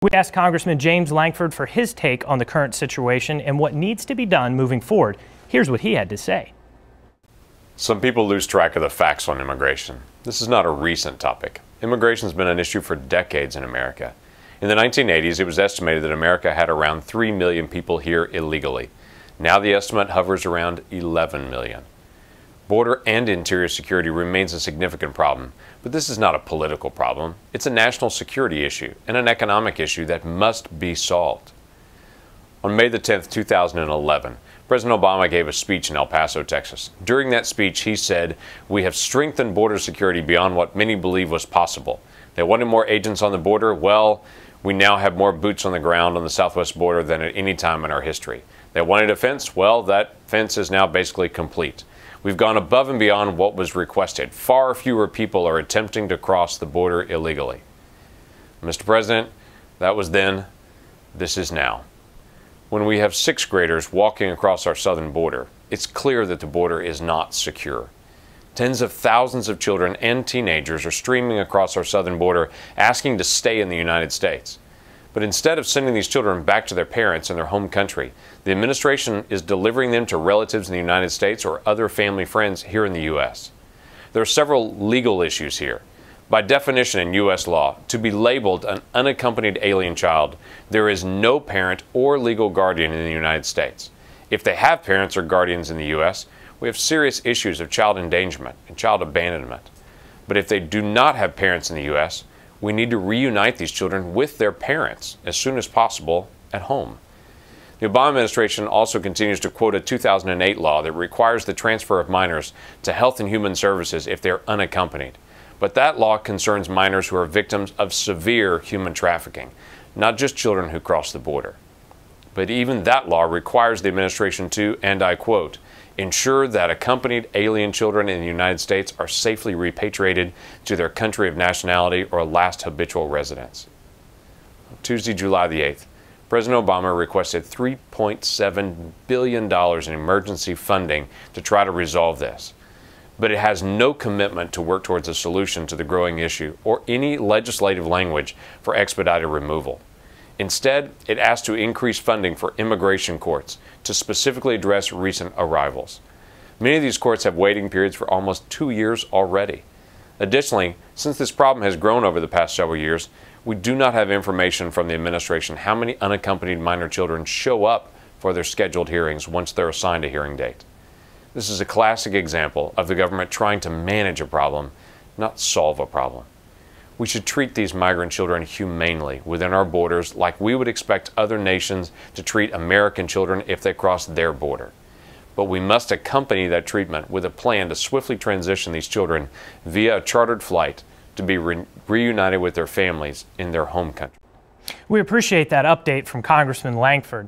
We asked Congressman James Lankford for his take on the current situation and what needs to be done moving forward. Here's what he had to say. Some people lose track of the facts on immigration. This is not a recent topic. Immigration has been an issue for decades in America. In the 1980s, it was estimated that America had around 3 million people here illegally. Now the estimate hovers around 11 million. Border and interior security remains a significant problem, but this is not a political problem. It's a national security issue and an economic issue that must be solved. On May the 10th, 2011, President Obama gave a speech in El Paso, Texas. During that speech, he said, "We have strengthened border security beyond what many believed was possible." They wanted more agents on the border. Well, we now have more boots on the ground on the southwest border than at any time in our history. They wanted a fence. Well, that fence is now basically complete. We've gone above and beyond what was requested. Far fewer people are attempting to cross the border illegally. Mr. President, that was then, this is now. When we have sixth graders walking across our southern border, it's clear that the border is not secure. Tens of thousands of children and teenagers are streaming across our southern border asking to stay in the United States. But instead of sending these children back to their parents in their home country, the administration is delivering them to relatives in the United States or other family friends here in the U.S. There are several legal issues here. By definition in U.S. law, to be labeled an unaccompanied alien child, there is no parent or legal guardian in the United States. If they have parents or guardians in the U.S., we have serious issues of child endangerment and child abandonment. But if they do not have parents in the U.S., we need to reunite these children with their parents as soon as possible at home. The Obama administration also continues to quote a 2008 law that requires the transfer of minors to Health and Human Services if they are unaccompanied. But that law concerns minors who are victims of severe human trafficking, not just children who cross the border. But even that law requires the administration to, and I quote, ensure that accompanied alien children in the United States are safely repatriated to their country of nationality or last habitual residence. On Tuesday, July the 8th, President Obama requested $3.7 billion in emergency funding to try to resolve this. But it has no commitment to work towards a solution to the growing issue or any legislative language for expedited removal. Instead, it asked to increase funding for immigration courts to specifically address recent arrivals. Many of these courts have waiting periods for almost 2 years already. Additionally, since this problem has grown over the past several years, we do not have information from the administration how many unaccompanied minor children show up for their scheduled hearings once they're assigned a hearing date. This is a classic example of the government trying to manage a problem, not solve a problem. We should treat these migrant children humanely within our borders like we would expect other nations to treat American children if they cross their border. But we must accompany that treatment with a plan to swiftly transition these children via a chartered flight to be reunited with their families in their home country. We appreciate that update from Congressman Lankford.